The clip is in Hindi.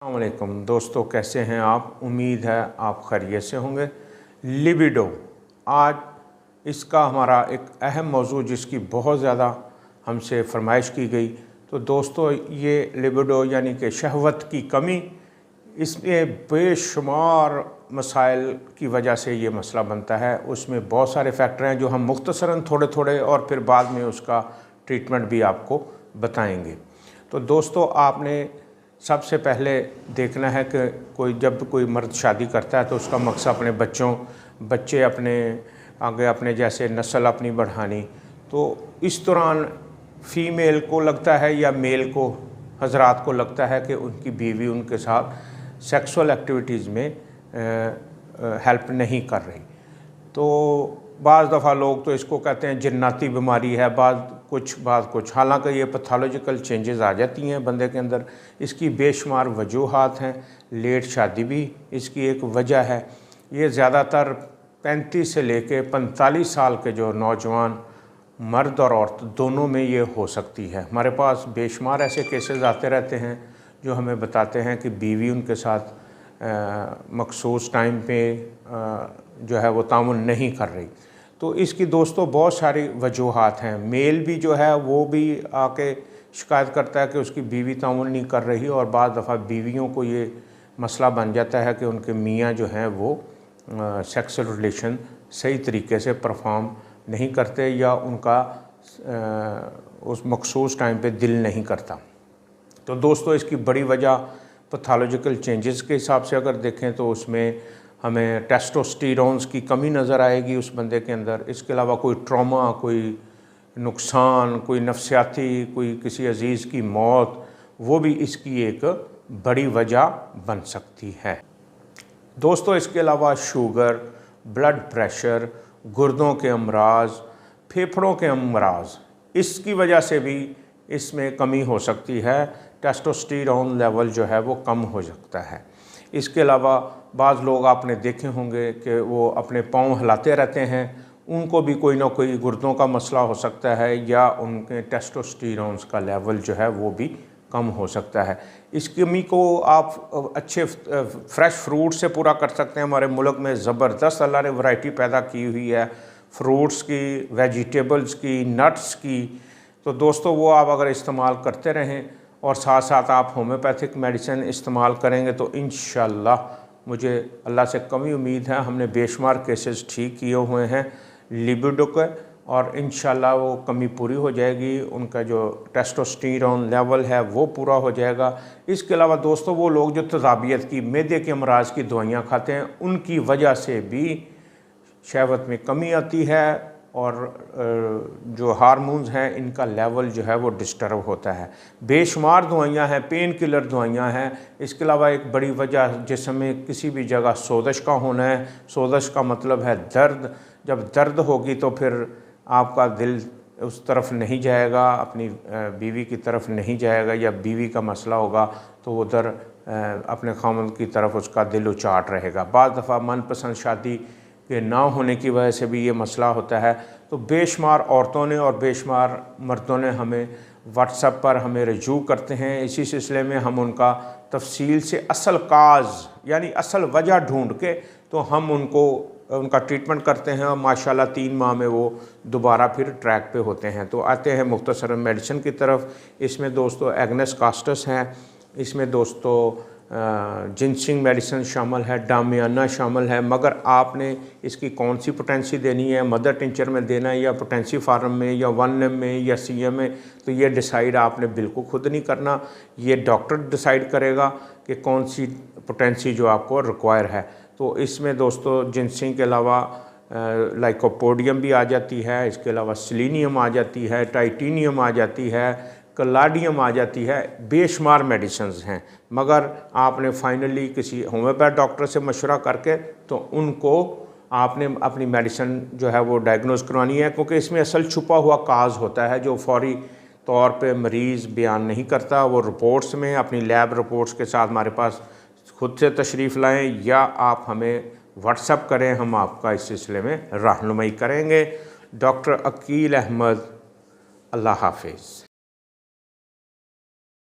अस्सलामुअलैकुम दोस्तों, कैसे हैं आप? उम्मीद है आप खैरियत से होंगे। लिबिडो आज इसका हमारा एक अहम मौजू जिसकी बहुत ज़्यादा हमसे फरमाइश की गई। तो दोस्तों, ये लिबिडो यानी कि शहवत की कमी, इसमें बेशुमार मसाइल की वजह से ये मसला बनता है। उसमें बहुत सारे फैक्टर हैं जो हम मुख्तसरन थोड़े थोड़े और फिर बाद में उसका ट्रीटमेंट भी आपको बताएंगे। तो दोस्तों, आपने सबसे पहले देखना है कि जब कोई मर्द शादी करता है तो उसका मकसद अपने बच्चे अपने आगे अपने जैसे नस्ल अपनी बढ़ानी। तो इस दौरान फ़ीमेल को लगता है या मेल को, हजरात को लगता है कि उनकी बीवी उनके साथ सेक्सुअल एक्टिविटीज़ में हेल्प नहीं कर रही। तो बाज़ दफ़ा लोग तो इसको कहते हैं जिन्नाती बीमारी है, बात कुछ। हालांकि ये पैथोलॉजिकल चेंजेस आ जाती हैं बंदे के अंदर। इसकी बेशुमार वजूहात हैं। लेट शादी भी इसकी एक वजह है। ये ज़्यादातर 35 से लेके 45 साल के जो नौजवान मर्द और औरत दोनों में ये हो सकती है। हमारे पास बेशुमार ऐसे केसेस आते रहते हैं जो हमें बताते हैं कि बीवी उनके साथ मखसूस टाइम पे जो है वो तामुन नहीं कर रही। तो इसकी दोस्तों बहुत सारी वजूहात हैं। मेल भी जो है वो भी आके शिकायत करता है कि उसकी बीवी तामुन नहीं कर रही, और बाद दफ़ा बीवियों को ये मसला बन जाता है कि उनके मियाँ जो हैं वो सेक्सुअल रिलेशन सही तरीके से परफॉर्म नहीं करते या उनका उस मखसूस टाइम पे दिल नहीं करता। तो दोस्तों, इसकी बड़ी वजह पैथोलॉजिकल चेंजेस के हिसाब से अगर देखें तो उसमें हमें टेस्टोस्टेरोन्स की कमी नज़र आएगी उस बंदे के अंदर। इसके अलावा कोई ट्रॉमा, कोई नुकसान, कोई नफसियाती, कोई किसी अजीज़ की मौत, वो भी इसकी एक बड़ी वजह बन सकती है। दोस्तों, इसके अलावा शुगर, ब्लड प्रेशर, गुर्दों के अमराज, फेफड़ों के अमराज, इसकी वजह से भी इसमें कमी हो सकती है। टेस्टोस्टेरोन लेवल जो है वो कम हो सकता है। इसके अलावा बाज़ लोग आपने देखे होंगे कि वो अपने पाँव हिलाते रहते हैं, उनको भी कोई ना कोई गुर्दों का मसला हो सकता है या उनके टेस्टोस्टेरोन्स का लेवल जो है वो भी कम हो सकता है। इस कमी को आप अच्छे फ्रेश फ्रूट से पूरा कर सकते हैं। हमारे मुल्क में ज़बरदस्त अल्लाह ने वैरायटी पैदा की हुई है फ्रूट्स की, वेजिटेबल्स की, नट्स की। तो दोस्तों, वो आप अगर इस्तेमाल करते रहें और साथ साथ आप होम्योपैथिक मेडिसिन इस्तेमाल करेंगे तो इंशाअल्लाह मुझे अल्लाह से कमी उम्मीद है। हमने बेशुमार केसेस ठीक किए हुए हैं लिबिडो के, और इंशाअल्लाह वो कमी पूरी हो जाएगी। उनका जो टेस्टोस्टेरोन लेवल है वो पूरा हो जाएगा। इसके अलावा दोस्तों, वो लोग जो तज़ाबियत की, मैदे के अमराज की दवाइयाँ खाते हैं, उनकी वजह से भी शहवत में कमी आती है और जो हार्मोन्स हैं इनका लेवल जो है वो डिस्टर्ब होता है। बेशुमार दवाइयाँ हैं, पेन किलर दवाइयाँ हैं। इसके अलावा एक बड़ी वजह जिस्म में किसी भी जगह सोजश का होना है। सोजश का मतलब है दर्द। जब दर्द होगी तो फिर आपका दिल उस तरफ नहीं जाएगा, अपनी बीवी की तरफ नहीं जाएगा, या बीवी का मसला होगा तो उधर अपने खामद की तरफ उसका दिल उचाट रहेगा। बाज़ दफ़ा मनपसंद शादी के ना होने की वजह से भी ये मसला होता है। तो बेशुमार औरतों ने और बेशुमार मर्दों ने हमें व्हाट्सएप पर हमें रजू करते हैं। इसी सिलसिले में हम उनका तफसील से असल काज यानी असल वजह ढूंढ के तो हम उनका ट्रीटमेंट करते हैं, और माशाल्लाह 3 माह में वो दोबारा फिर ट्रैक पे होते हैं। तो आते हैं मुख्तसर मेडिसिन की तरफ। इसमें दोस्तों एग्नेस कास्टस हैं, इसमें दोस्तों जिनसिंग मेडिसिन शामिल है, डामियाना शामिल है। मगर आपने इसकी कौन सी पोटेंसी देनी है, मदर टिंचर में देना है या पोटेंसी फार्म में या 1M में या CM में, तो ये डिसाइड आपने बिल्कुल खुद नहीं करना। ये डॉक्टर डिसाइड करेगा कि कौन सी पोटेंसी जो आपको रिक्वायर है। तो इसमें दोस्तों जिनसिंग के अलावा लाइकोपोडियम भी आ जाती है, इसके अलावा सेलेनियम आ जाती है, टाइटेनियम आ जाती है, कलाडियम आ जाती है। बेशुमार मेडिसिन्स हैं, मगर आपने फाइनली किसी होम्योपैथ डॉक्टर से मशवरा करके तो उनको आपने अपनी मेडिसिन जो है वो डायग्नोज करवानी है, क्योंकि इसमें असल छुपा हुआ काज होता है जो फौरी तौर पे मरीज़ बयान नहीं करता। वो रिपोर्ट्स में अपनी लैब रिपोर्ट्स के साथ हमारे पास खुद से तशरीफ़ लाएँ या आप हमें व्हाट्सएप करें, हम आपका इस सिलसिले में रहनुमाई करेंगे। डॉक्टर अकील अहमद, अल्लाह हाफिज़।